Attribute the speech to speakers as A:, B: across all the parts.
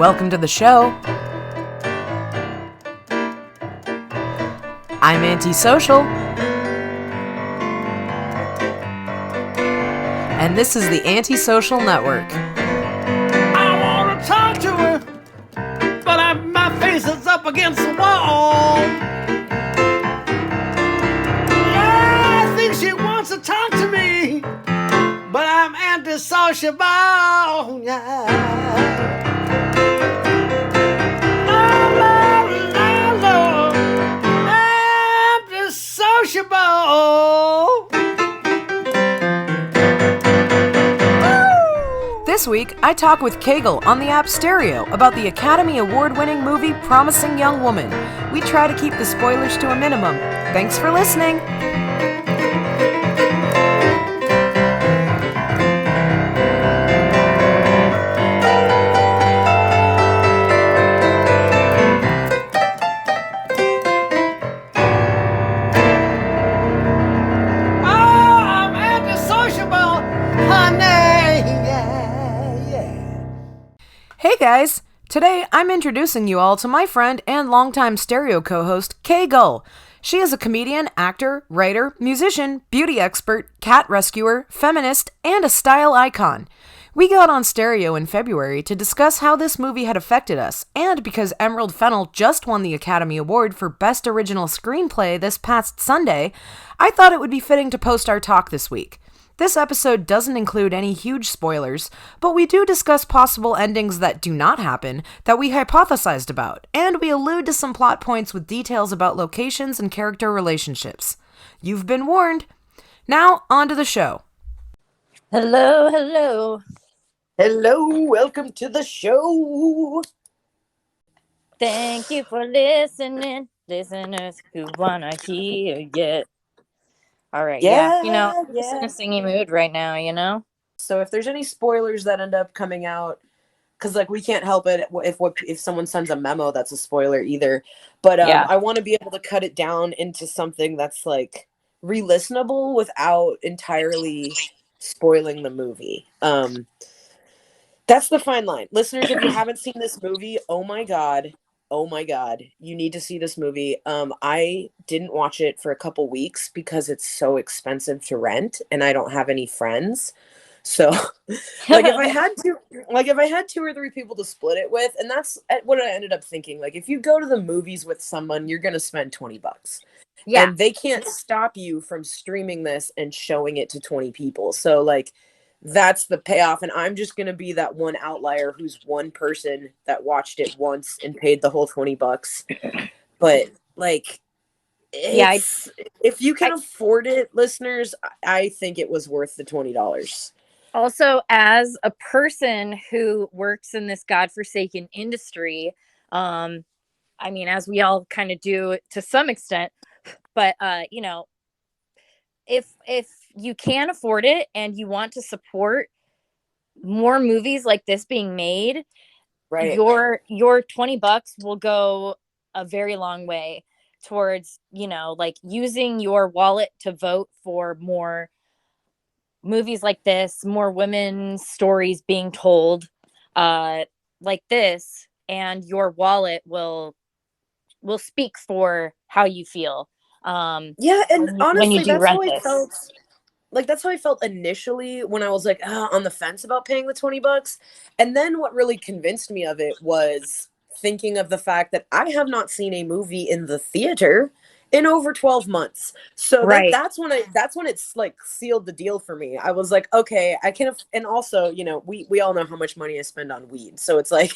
A: Welcome to the show. I'm Antisocial. And this is the Antisocial Network.
B: I want to talk to her, but my face is up against the wall. Yeah, I think she wants to talk to me, but I'm antisociable. Yeah. Antisociable.
A: This week, I talk with Kegel on the app Stereo about the Academy Award-winning movie Promising Young Woman. We try to keep the spoilers to a minimum. Thanks for listening.
B: I'm antisociable, honey. Yeah.
A: Hey guys! Today, I'm introducing you all to my friend and longtime Stereo co-host, Kegel. She is a comedian, actor, writer, musician, beauty expert, cat rescuer, feminist, and a style icon. We got on Stereo in February to discuss how this movie had affected us, and because Emerald Fennell just won the Academy Award for Best Original Screenplay this past Sunday, I thought it would be fitting to post our talk this week. This episode doesn't include any huge spoilers, but we do discuss possible endings that do not happen, that we hypothesized about, and we allude to some plot points with details about locations and character relationships. You've been warned. Now, on to the show.
C: Hello, hello.
B: Hello, welcome to the show.
C: Thank you for listening, listeners who wanna hear it. All right, yeah. I'm just in a singing mood right now,
D: So if there's any spoilers that end up coming out, because we can't help it if someone sends a memo that's a spoiler either. But
C: Yeah.
D: I want to be able to cut it down into something that's re-listenable without entirely spoiling the movie. That's the fine line, listeners. If you haven't seen this movie, oh my god, you need to see this movie. I didn't watch it for a couple weeks because it's so expensive to rent and I don't have any friends. So if I had two or three people to split it with, and that's what I ended up thinking. If you go to the movies with someone, you're going to spend $20.
C: Yeah.
D: And they can't stop you from streaming this and showing it to 20 people. So that's the payoff, and I'm just gonna be that one outlier who's one person that watched it once and paid the whole $20. But if you can afford it, listeners, I think it was worth the $20.
C: Also, as a person who works in this godforsaken industry, as we all kind of do to some extent, but if you can afford it and you want to support more movies like this being made,
D: right,
C: your $20 will go a very long way towards using your wallet to vote for more movies like this, more women's stories being told like this, and your wallet will speak for how you feel.
D: And honestly,
C: when you do
D: that's
C: rent
D: how I
C: this.
D: felt. That's how I felt initially when I was on the fence about paying the $20. And then what really convinced me of it was thinking of the fact that I have not seen a movie in the theater in over 12 months. So
C: Right.
D: that's when it's sealed the deal for me. I was like, okay, I can, and also, we all know how much money I spend on weed. So it's I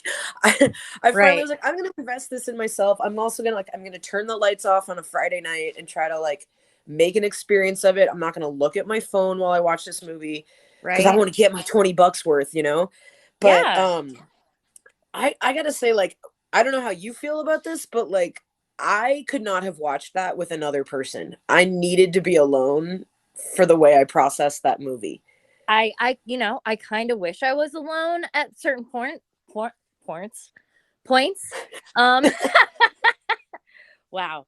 D: finally was I'm going to invest this in myself. I'm also going to I'm going to turn the lights off on a Friday night and try to make an experience of it. I'm not going to look at my phone while I watch this movie because I want to get my $20 worth, But
C: Yeah.
D: I gotta say, I don't know how you feel about this, but I could not have watched that with another person. I needed to be alone for the way I processed that movie.
C: I kind of wish I was alone at certain points. Wow.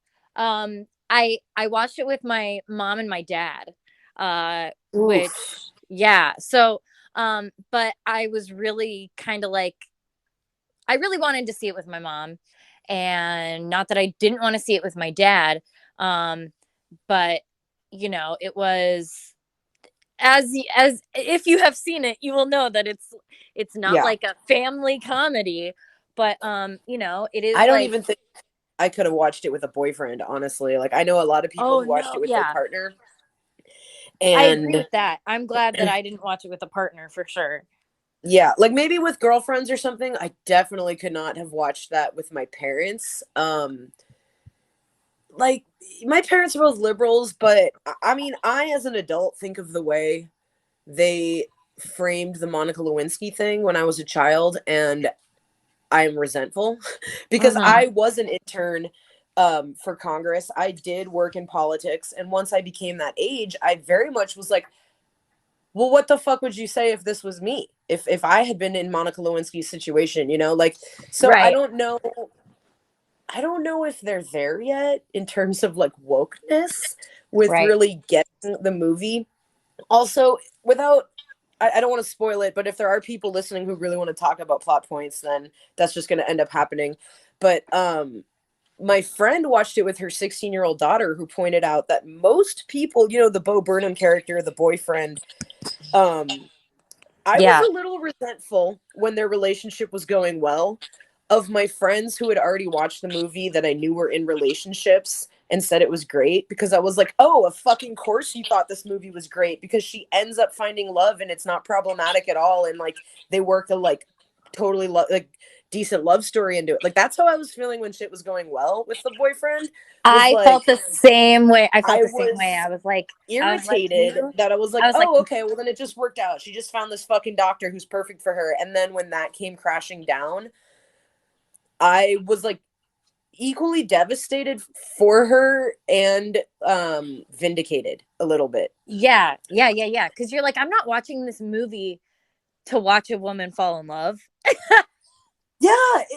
C: I watched it with my mom and my dad. Which, yeah. So, but I was really kind of I really wanted to see it with my mom, and not that I didn't want to see it with my dad. But it was, as if you have seen it, you will know that it's not
D: Yeah.
C: like a family comedy, but it is
D: I don't
C: like,
D: even think I could have watched it with a boyfriend, honestly. Like, I know a lot of people
C: oh
D: who watched
C: no,
D: it with their
C: yeah,
D: partner.
C: I agree
D: And
C: with that. I'm glad that I didn't watch it with a partner for sure.
D: yeah, like maybe with girlfriends or something. I definitely could not have watched that with my parents. Like my parents are both liberals, but I mean, I as an adult think of the way they framed the Monica Lewinsky thing when I was a child, and I'm resentful because
C: Mm-hmm.
D: I was an intern for Congress. I did work in politics, and once I became that age, I very much was like, well, what the fuck would you say if this was me? If I had been in Monica Lewinsky's situation, like, so
C: Right.
D: I don't know if they're there yet in terms of like wokeness with
C: Right.
D: really getting the movie. Also, without I don't want to spoil it, but if there are people listening who really want to talk about plot points, then that's just going to end up happening. But my friend watched it with her 16-year-old daughter, who pointed out that most people, the Bo Burnham character, the boyfriend, I was
C: Yeah.
D: a little resentful when their relationship was going well, of my friends who had already watched the movie that I knew were in relationships and said it was great, because I was like, oh, of fucking course you thought this movie was great, because she ends up finding love and it's not problematic at all, and like they work a like totally like decent love story into it. Like that's how I was feeling when shit was going well with the boyfriend. Was
C: I felt
D: like
C: the same way. I felt
D: I
C: the same way.
D: was
C: I was like
D: irritated
C: you.
D: that I was
C: I
D: like,
C: was like,
D: oh, okay, well then it just worked out. She just found this fucking doctor who's perfect for her. And then when that came crashing down, I was like equally devastated for her and vindicated a little bit.
C: yeah, yeah, yeah, yeah. Because you're like, I'm not watching this movie to watch a woman fall in love.
D: Yeah,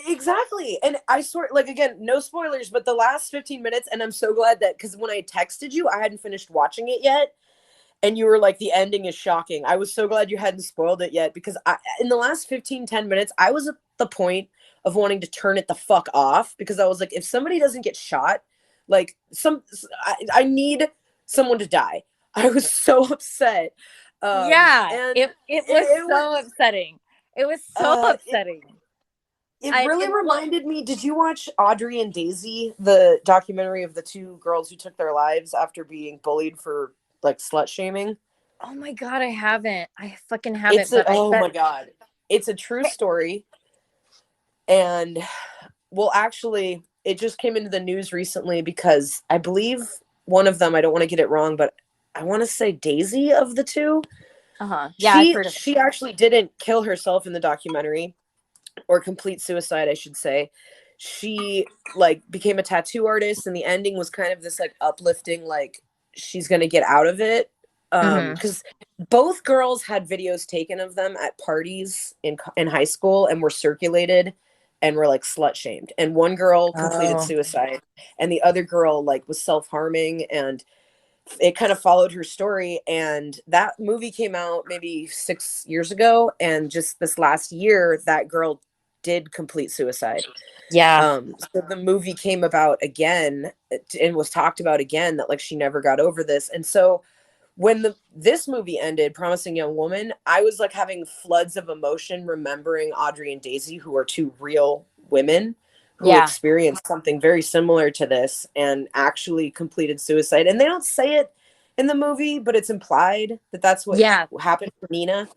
D: exactly. And I sort like, again, no spoilers, but the last 15 minutes, and I'm so glad that, because when I texted you, I hadn't finished watching it yet. And you were like, the ending is shocking. I was so glad you hadn't spoiled it yet, because in the last 10 minutes, I was at the point of wanting to turn it the fuck off, because I was like, if somebody doesn't get shot, like I need someone to die. I was so upset.
C: Yeah,
D: And
C: it was
D: it
C: so
D: was,
C: upsetting. It was so
D: it,
C: upsetting.
D: it really reminded me. Did you watch Audrey and Daisy, the documentary of the two girls who took their lives after being bullied for like slut shaming?
C: Oh my god, I haven't. I fucking haven't.
D: Oh my god, it's a true story. And well, actually, it just came into the news recently, because I believe one of them, I don't want to get it wrong, but I want to say Daisy of the two.
C: Yeah, I've heard of it.
D: She actually didn't kill herself in the documentary, or complete suicide, I should say. She like became a tattoo artist, and the ending was kind of this like uplifting, like she's gonna get out of it. Because both girls had videos taken of them at parties in high school and were circulated and were like slut shamed. And one girl completed suicide, and the other girl like was self-harming, and it kind of followed her story. And that movie came out maybe 6 years ago, and just this last year that girl did complete suicide.
C: Yeah.
D: So the movie came about again and was talked about again, that like she never got over this. And so when this movie ended, Promising Young Woman, I was like having floods of emotion, remembering Audrey and Daisy, who are two real women who experienced something very similar to this and actually completed suicide. And they don't say it in the movie, but it's implied that that's what happened to Nina.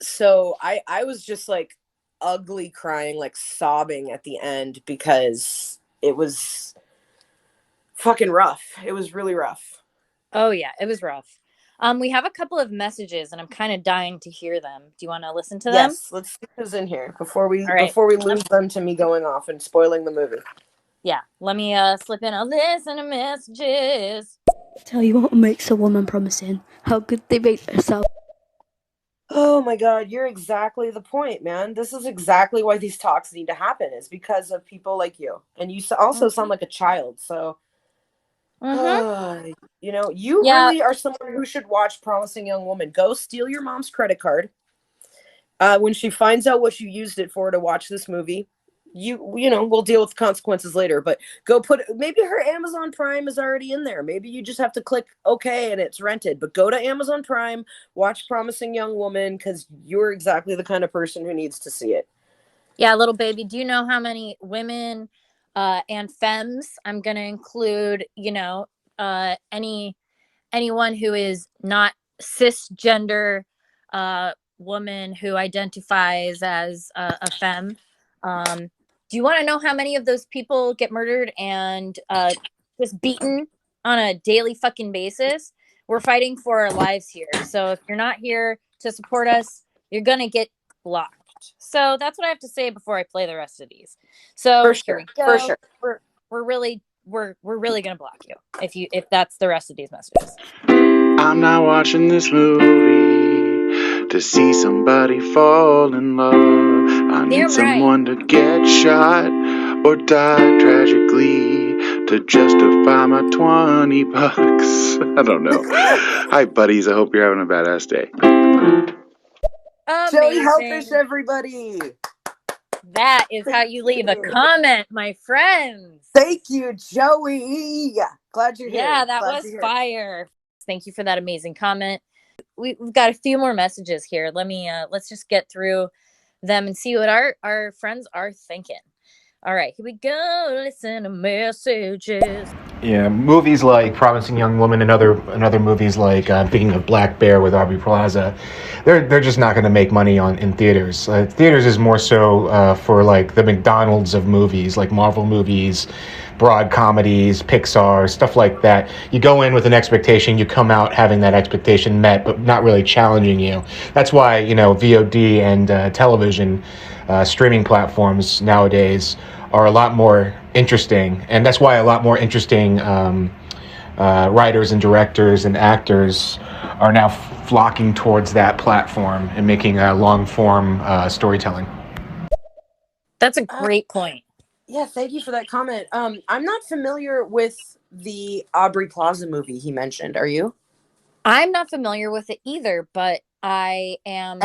D: So I was just like ugly crying, like sobbing at the end, because it was fucking rough. It was really rough.
C: Oh yeah, it was rough. We have a couple of messages, and I'm kind of dying to hear them. Do you want to listen to them?
D: Yes, let's see who's in here before we lose them to me going off and spoiling the movie.
C: Yeah, let me slip in a listen to messages.
E: Tell you what makes a woman promising, how good they make themselves.
D: Oh my god, you're exactly the point, man. This is exactly why these talks need to happen, is because of people like you. And you also sound like a child, so you really are someone who should watch Promising Young Woman. Go steal your mom's credit card When she finds out what you used it for to watch this movie, we'll deal with consequences later. But go maybe her Amazon Prime is already in there. Maybe you just have to click OK and it's rented. But go to Amazon Prime, watch Promising Young Woman, because you're exactly the kind of person who needs to see it.
C: Yeah, little baby. Do you know how many women and femmes? I'm gonna include, anyone who is not cisgender woman who identifies as a femme. Do you want to know how many of those people get murdered and just beaten on a daily fucking basis? We're fighting for our lives here. So if you're not here to support us, you're gonna get blocked. So that's what I have to say before I play the rest of these. So
D: For sure,
C: here we go.
D: for sure.
C: We're really gonna block you if that's the rest of these messages.
F: I'm not watching this movie to see somebody fall in love. I need
C: Damn right.
F: someone to get shot or die tragically to justify my $20. I don't know. Hi, buddies. I hope you're having a badass day.
D: Joey Helfish,
C: Amazing.
D: everybody.
C: That is how you leave a comment, my friends.
D: Thank you, Joey. Glad you're here.
C: Yeah, that
D: Glad
C: was
D: you're here.
C: fire. Thank you for that amazing comment. We've got a few more messages here. Let's just get through them and see what our friends are thinking. All right, here we go. Listen to messages.
G: Yeah, movies like Promising Young Woman and other movies like I'm thinking of Black Bear with Aubrey Plaza, they're just not going to make money in theaters. Theaters is more so for like the McDonald's of movies, like Marvel movies, broad comedies, Pixar, stuff like that. You go in with an expectation, you come out having that expectation met, but not really challenging you. That's why VOD and television streaming platforms nowadays are a lot more interesting, and that's why a lot more interesting writers and directors and actors are now flocking towards that platform and making long form storytelling.
C: That's a great point.
D: Yeah, thank you for that comment. I'm not familiar with the Aubrey Plaza movie he mentioned. Are you?
C: I'm not familiar with it either, but I am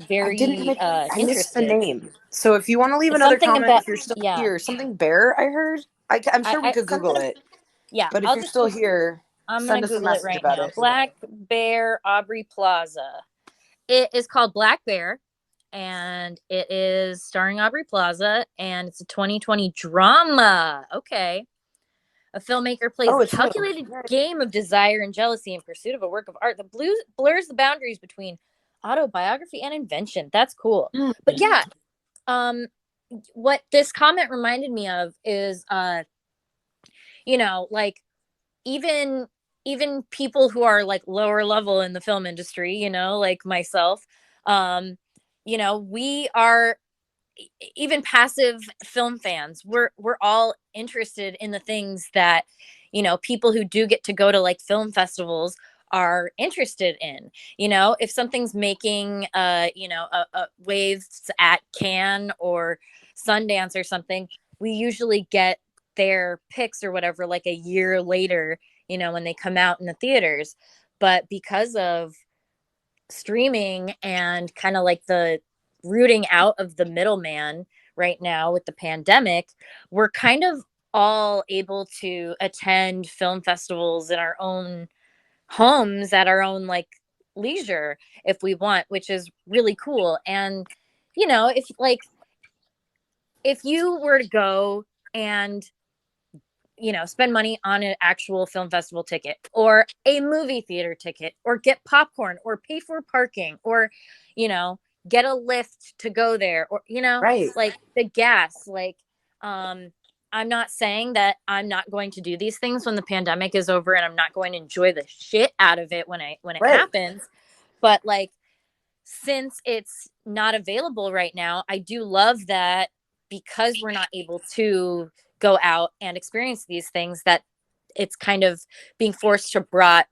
C: very
D: I missed the
C: interested.
D: name. So if you want to leave
C: It's
D: another
C: something
D: comment,
C: about-
D: if you're still
C: yeah.
D: here, something Bear, I heard. I'm sure we could Google it.
C: Yeah,
D: But if you're still here,
C: I'm
D: send
C: gonna
D: us a
C: Google it
D: message
C: right
D: about
C: now.
D: it.
C: Black Bear Aubrey Plaza. It is called Black Bear, and it is starring Aubrey Plaza, and it's a 2020 drama. Okay. A filmmaker plays a calculated game of desire and jealousy in pursuit of a work of art that blurs the boundaries between autobiography and invention. That's cool.
D: Mm.
C: But yeah, what this comment reminded me of is like even people who are like lower level in the film industry, like myself, we are even passive film fans. We're all interested in the things that people who do get to go to like film festivals are interested in. If something's making waves at Cannes or Sundance or something, we usually get their picks or whatever like a year later, when they come out in the theaters. But because of streaming and kind of like the rooting out of the middleman right now with the pandemic, we're kind of all able to attend film festivals in our own homes at our own like leisure if we want, which is really cool. And if you were to go and spend money on an actual film festival ticket or a movie theater ticket or get popcorn or pay for parking or get a lift to go there or
D: right.
C: like the gas, like I'm not saying that I'm not going to do these things when the pandemic is over and I'm not going to enjoy the shit out of it when it happens, but like since it's not available right now, I do love that because we're not able to go out and experience these things, that it's kind of being forced to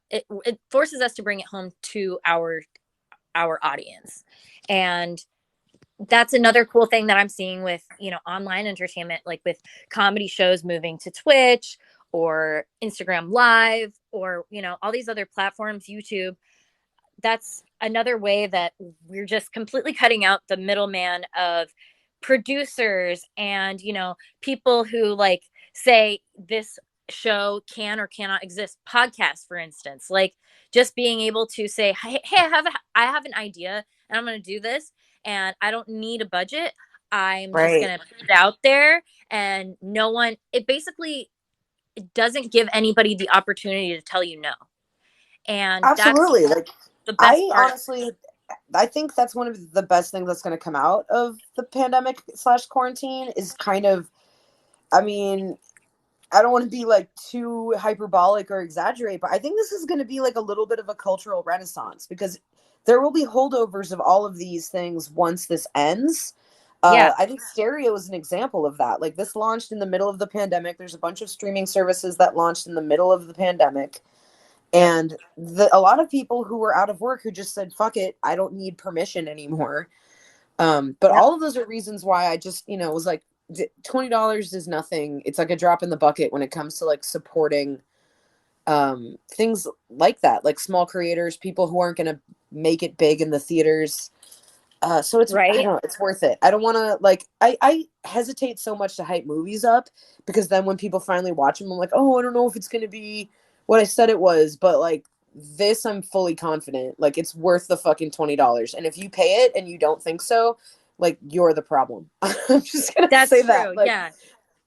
C: it forces us to bring it home to our audience. And that's another cool thing that I'm seeing with online entertainment, like with comedy shows moving to Twitch or Instagram Live or all these other platforms, YouTube. that's another way that we're just completely cutting out the middleman of producers and, you know, people who like say this show can or cannot exist. Podcasts, for instance, like just being able to say, hey, I have an idea and I'm going to do this and I don't need a budget. I'm just
D: Right.
C: going to put it out there, and no one, it basically, it doesn't give anybody the opportunity to tell you no. And
D: Absolutely.
C: that's
D: Like,
C: the best
D: I
C: part.
D: honestly, I think that's one of the best things that's going to come out of the pandemic / quarantine is kind of, I mean, I don't want to be like too hyperbolic or exaggerate, but I think this is going to be like a little bit of a cultural renaissance because there will be holdovers of all of these things once this ends.
C: Yeah.
D: I think stereo is an example of that. Like, this launched in the middle of the pandemic. There's a bunch of streaming services that launched in the middle of the pandemic. And a lot of people who were out of work who just said, fuck it, I don't need permission anymore. But all of those are reasons why I just, was like, $20 is nothing. It's like a drop in the bucket when it comes to like supporting things like that, like small creators, people who aren't going to make it big in the theaters. So it's,
C: Right.
D: I don't know, it's worth it. I don't want to like, I hesitate so much to hype movies up because then when people finally watch them, I'm like, oh, I don't know if it's going to be what I said it was, but like this, I'm fully confident. Like, it's worth the fucking $20. And if you pay it and you don't think so, like, you're the problem. I'm just going to say
C: true.
D: that. Like,
C: Yeah.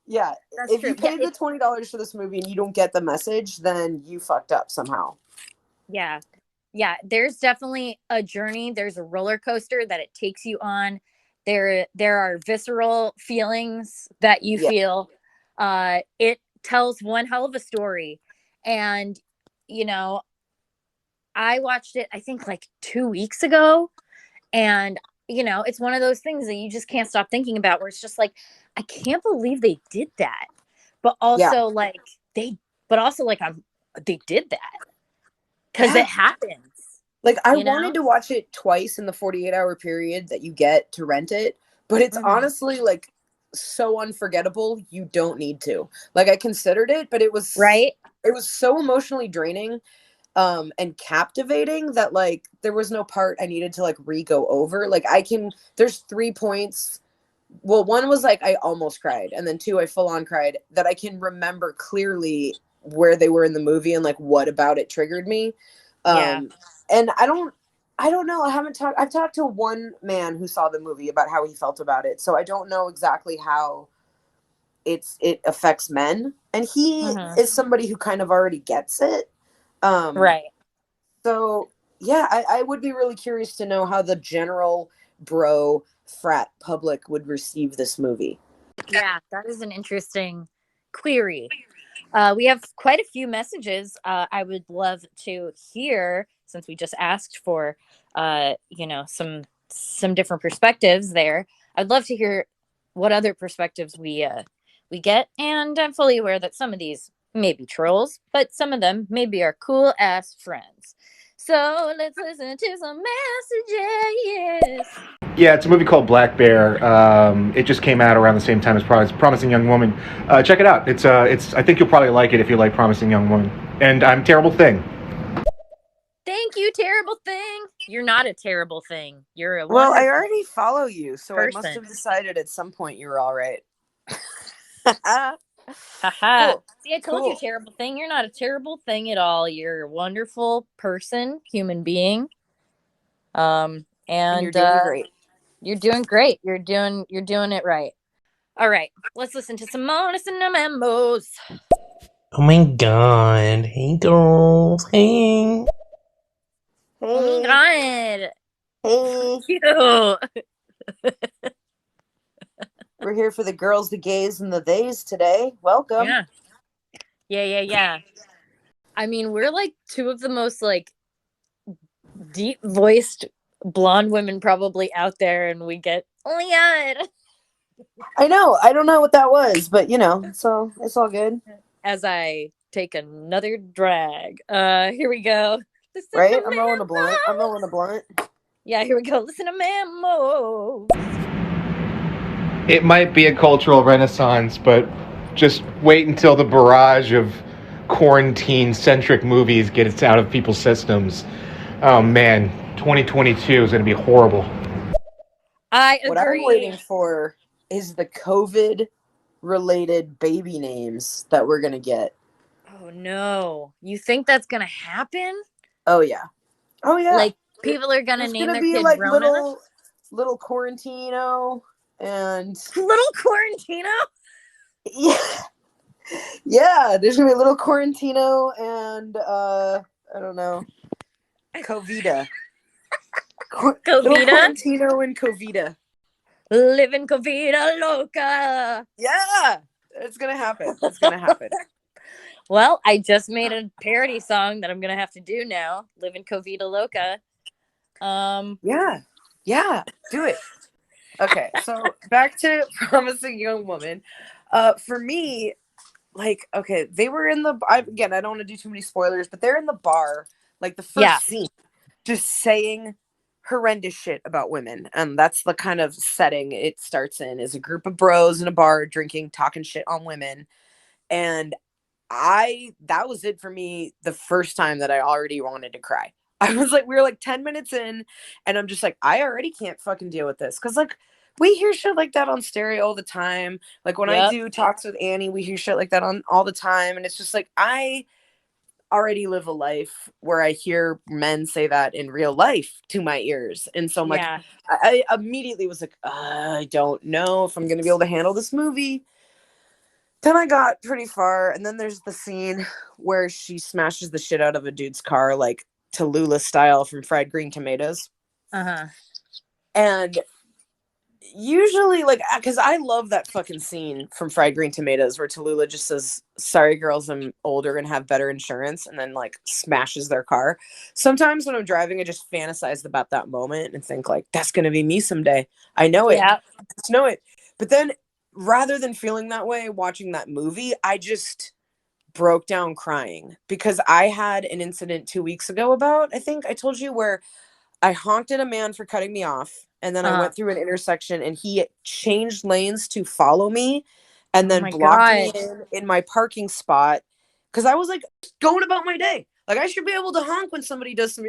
D: Yeah.
C: That's
D: if
C: true.
D: you paid the $20 for this movie and you don't get the message, then you fucked up somehow.
C: Yeah. Yeah. There's definitely a journey. There's a roller coaster that it takes you on. There are visceral feelings that you feel. It tells one hell of a story. And, I watched it, I think like 2 weeks ago. And, it's one of those things that you just can't stop thinking about, where it's just like, I can't believe they did that. But also they did that because it happens.
D: Like, I wanted to watch it twice in the 48-hour period that you get to rent it, but it's honestly like so unforgettable. You don't need to. Like, I considered it, but it was
C: right.
D: It was so emotionally draining and captivating that like there was no part I needed to like re-go over. Like, there's 3 points. Well, one was like I almost cried, and then 2 I full on cried that I can remember clearly where they were in the movie and like what about it triggered me. And I don't know. I've talked to one man who saw the movie about how he felt about it. So I don't know exactly how it affects men. And he is somebody who kind of already gets it.
C: Right.
D: So yeah, I would be really curious to know how the general bro frat public would receive this movie.
C: Yeah, that is an interesting query. We have quite a few messages I would love to hear, since we just asked for some different perspectives there. I'd love to hear what other perspectives we get, and I'm fully aware that some of these may be trolls, but some of them may be our cool ass friends. So let's listen to some messages.
G: Yeah, it's a movie called Black Bear. It just came out around the same time as Promising Young Woman. Check it out. It's. I think you'll probably like it if you like Promising Young Woman. And I'm Terrible Thing.
C: Thank you, Terrible Thing. You're not a terrible thing. You're a
D: well. I already follow you, so
C: person.
D: I must have decided at some point you were all right.
C: Haha. Cool. See, I told you, Terrible Thing. You're not a terrible thing at all. You're a wonderful person, human being. And
D: you're doing great.
C: You're doing great. You're doing it right. All right, let's listen to some more memos.
H: Oh my god! Hey girls, hey.
C: Oh my god!
D: Hey. We're here for the girls, the gays, and the theys today. Welcome.
C: Yeah. I mean, we're like two of the most like deep voiced blonde women probably out there, and we get, oh my god.
D: I know. I don't know what that was, but so it's all good.
C: As I take another drag. Here we go.
D: Right? I'm rolling a blunt.
C: Yeah, here we go. Listen to memo.
G: It might be a cultural renaissance, but just wait until the barrage of quarantine-centric movies gets out of people's systems. Oh man, 2022 is going to be horrible.
C: I
D: What I'm
C: agree.
D: waiting for is the COVID related baby names that we're going to get.
C: Oh no. You think that's gonna happen?
D: Oh, yeah. Oh, yeah.
C: Like people are gonna
D: There's
C: name
D: going to
C: their
D: be
C: kid
D: like
C: Rona?
D: little Quarantino and
C: Little Quarantino?
D: yeah. Yeah, there's going to be a little Quarantino and I don't know. Covita. Little
C: Covita?
D: Quarantino and Covita.
C: Living Covita Loca.
D: Yeah, it's gonna happen. It's gonna happen.
C: Well, I just made a parody song that I'm gonna have to do now. Living Covita Loca.
D: Yeah, do it. Okay, so back to Promising Young Woman. For me, like, okay, they were in the. Again, I don't want to do too many spoilers, but they're in the bar, like the first scene, just saying horrendous shit about women, and that's the kind of setting it starts in. Is a group of bros in a bar drinking, talking shit on women, and that was it for me the first time that I already wanted to cry. I was like, we were like 10 minutes in, and I'm just like, I already can't fucking deal with this. Cause like we hear shit like that on stereo all the time. Like when I do talks with Annie, we hear shit like that on all the time. And it's just like, I already live a life where I hear men say that in real life to my ears. And so I'm like, I immediately was like, I don't know if I'm going to be able to handle this movie. Then I got pretty far, and then there's the scene where she smashes the shit out of a dude's car, like Tallulah style from Fried Green Tomatoes. And usually, like, because I love that fucking scene from Fried Green Tomatoes where Tallulah just says, sorry, girls, I'm older and have better insurance, and then, like, smashes their car. Sometimes when I'm driving, I just fantasize about that moment and think, like, that's going to be me someday. I know it. I just know it. But then rather than feeling that way watching that movie, I just broke down crying because I had an incident 2 weeks ago I think I told you, where I honked at a man for cutting me off, and then I went through an intersection and he changed lanes to follow me and then blocked me in my parking spot because I was like going about my day. Like I should be able to honk when somebody does some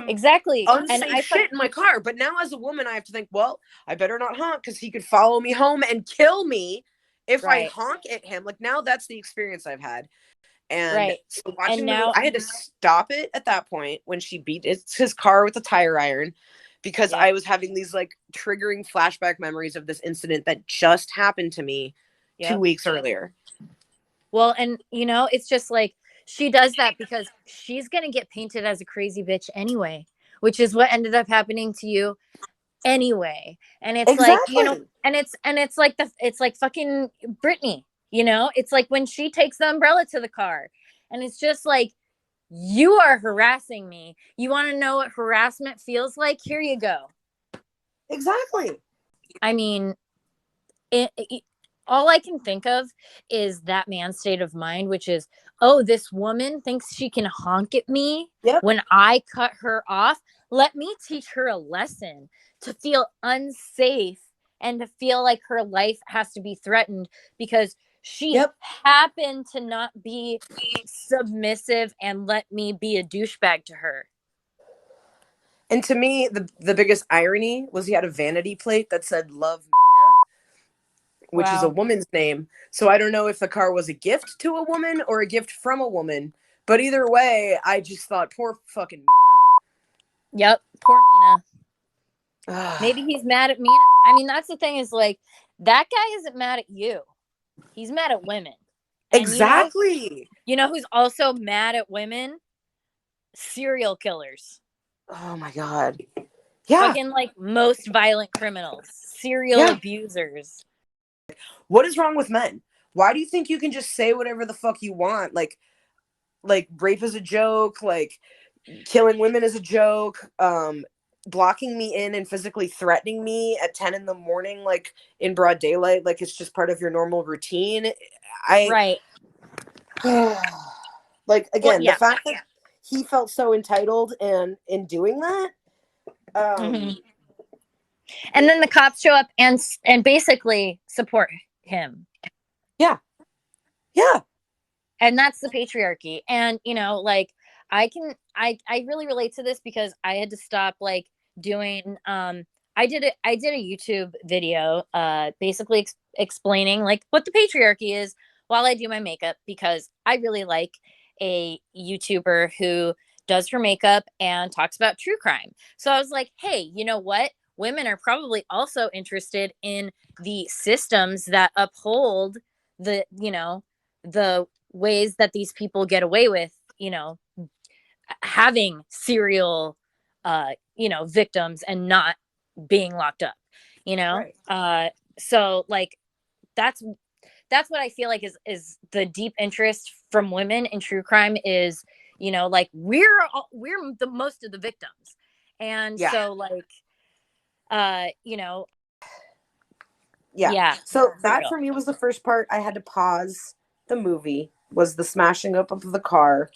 D: unsafe shit in my car. But now as a woman, I have to think, well, I better not honk because he could follow me home and kill me if I honk at him. Like now that's the experience I've had. And so watching I had to stop it at that point when she beat his car with a tire iron because I was having these like triggering flashback memories of this incident that just happened to me 2 weeks earlier.
C: Well, and you know, it's just like she does that because she's going to get painted as a crazy bitch anyway, which is what ended up happening to you anyway. And it's like, you know, and it's like fucking Britney, you know, it's like when she takes the umbrella to the car and it's just like, you are harassing me. You want to know what harassment feels like? Here you go.
D: Exactly.
C: I mean, all I can think of is that man's state of mind, which is, oh, this woman thinks she can honk at me when I cut her off. Let me teach her a lesson to feel unsafe and to feel like her life has to be threatened because she happened to not be submissive and let me be a douchebag to her.
D: And to me, the biggest irony was he had a vanity plate that said "Love Mina," which is a woman's name. So I don't know if the car was a gift to a woman or a gift from a woman. But either way, I just thought, poor fucking Mina.
C: Yep, poor Mina. Maybe he's mad at Mina. I mean, that's the thing is like, that guy isn't mad at you. He's mad at women. And
D: exactly.
C: You know who's also mad at women? Serial killers.
D: Oh my God. Yeah.
C: Fucking like most violent criminals. Serial abusers.
D: What is wrong with men? Why do you think you can just say whatever the fuck you want? Like rape is a joke, like killing women is a joke, blocking me in and physically threatening me at 10 in the morning, like in broad daylight, like it's just part of your normal routine. Like again, the fact that he felt so entitled and in doing that.
C: And then the cops show up and basically support him.
D: Yeah.
C: And that's the patriarchy. And, you know, like, I really relate to this because I had to stop like doing I did a YouTube video basically explaining like what the patriarchy is while I do my makeup, because I really like a YouTuber who does her makeup and talks about true crime. So I was like, hey, you know what? Women are probably also interested in the systems that uphold the, you know, the ways that these people get away with, you know, having serial victims and not being locked up, you know.
D: Right.
C: So like that's what I feel like is the deep interest from women in true crime is, you know, like we're the most of the victims. And
D: Yeah.
C: so like you know,
D: yeah. So that
C: real.
D: for me was the first part. I had to pause the movie, was the smashing up of the car.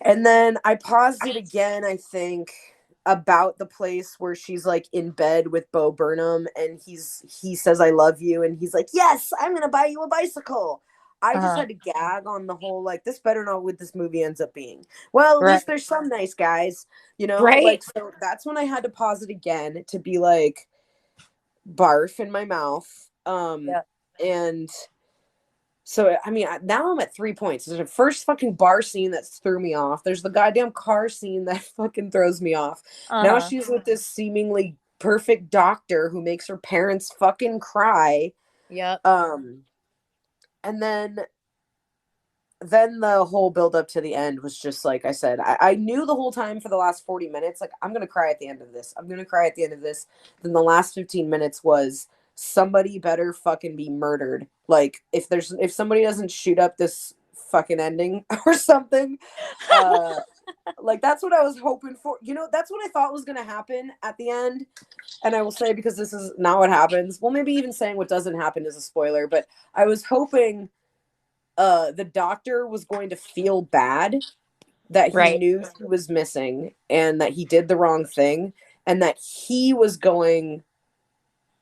D: And then I paused it again, I think, about the place where she's like in bed with Bo Burnham and he says I love you and he's like, yes, I'm gonna buy you a bicycle. I just had to gag on the whole, like, this better not what this movie ends up being. Well, at least there's some nice guys, you know?
C: Right.
D: Like, so that's when I had to pause it again to be like, barf in my mouth. And so, I mean, now I'm at 3 points. There's the first fucking bar scene that threw me off. There's the goddamn car scene that fucking throws me off. Now she's with this seemingly perfect doctor who makes her parents fucking cry.
C: Yep.
D: And then the whole build up to the end was just like I said. I knew the whole time for the last 40 minutes, like, I'm gonna cry at the end of this. I'm gonna cry at the end of this. Then the last 15 minutes was somebody better fucking be murdered. Like, if somebody doesn't shoot up this fucking ending or something, like, that's what I was hoping for. You know, that's what I thought was gonna happen at the end. And I will say, because this is not what happens. Well, maybe even saying what doesn't happen is a spoiler, but I was hoping the doctor was going to feel bad that he knew he was missing and that he did the wrong thing and that he was going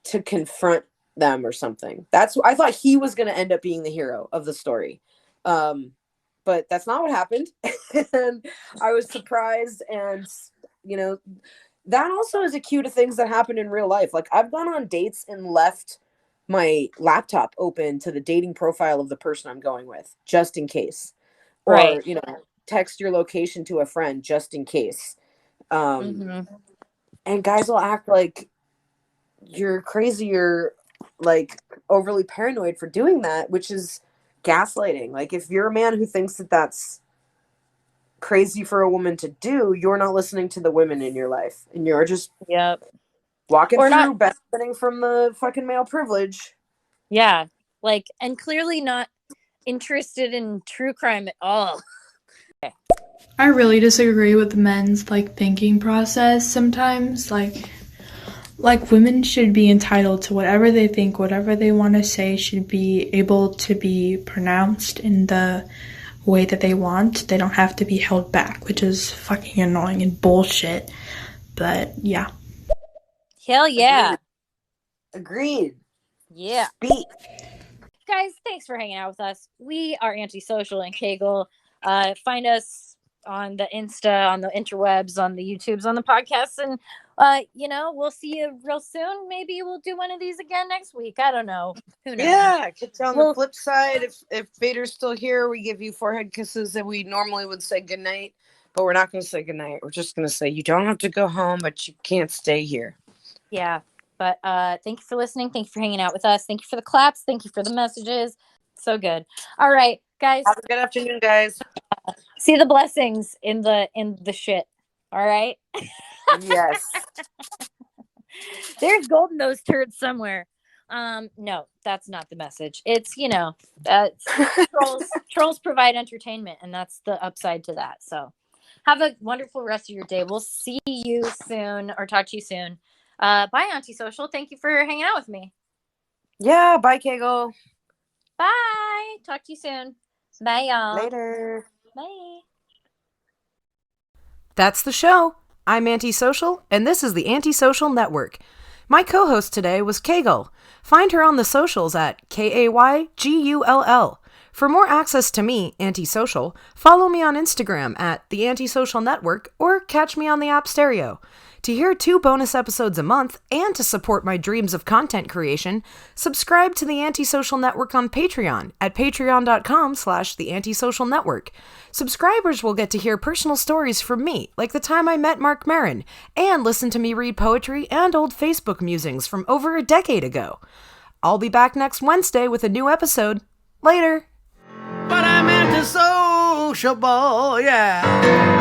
D: to confront them or something. I thought he was going to end up being the hero of the story. But that's not what happened. And I was surprised. And, you know, that also is a cue to things that happen in real life. Like, I've gone on dates and left my laptop open to the dating profile of the person I'm going with, just in case. Or, you know, text your location to a friend just in case. And guys will act like you're crazy or like overly paranoid for doing that, which is gaslighting. Like, if you're a man who thinks that that's crazy for a woman to do, you're not listening to the women in your life, and you're just walking through benefiting from the fucking male privilege.
C: Yeah, like, and clearly not interested in true crime at all.
I: I really disagree with men's like thinking process sometimes. Like women should be entitled to whatever they think, whatever they want to say should be able to be pronounced in the way that they want. They don't have to be held back, which is fucking annoying and bullshit. But yeah.
C: Hell yeah.
D: Agreed.
C: Yeah.
D: Speak.
C: Guys, thanks for hanging out with us. We are Antisocial and Kegel. Find us on the Insta, on the interwebs, on the YouTubes, on the podcasts, and you know, we'll see you real soon. Maybe we'll do one of these again next week. I don't know. Who knows?
D: Yeah, on the flip side, if Vader's still here, we give you forehead kisses and we normally would say goodnight, but we're not going to say goodnight. We're just going to say you don't have to go home, but you can't stay here.
C: Yeah, but thank you for listening. Thank you for hanging out with us. Thank you for the claps. Thank you for the messages. So good. All right, guys.
D: Have a good afternoon, guys.
C: See the blessings in the shit. All right.
D: Yes.
C: There's gold in those turds somewhere. No, that's not the message. It's, you know, trolls provide entertainment, and that's the upside to that. So have a wonderful rest of your day. We'll see you soon, or talk to you soon. Bye, Antisocial. Thank you for hanging out with me.
D: Yeah, bye, Kegel.
C: Bye. Talk to you soon. Bye, y'all.
D: Later.
C: Bye.
A: That's the show. I'm Antisocial, and this is the Antisocial Network. My co-host today was Kegel. Find her on the socials at KAYGULL. For more access to me, Antisocial, follow me on Instagram at The Antisocial Network or catch me on the app Stereo. To hear 2 bonus episodes a month and to support my dreams of content creation, subscribe to the Antisocial Network on Patreon at patreon.com/The Antisocial Network. Subscribers will get to hear personal stories from me, like the time I met Mark Maron, and listen to me read poetry and old Facebook musings from over a decade ago. I'll be back next Wednesday with a new episode. Later!
B: But I'm antisociable, yeah.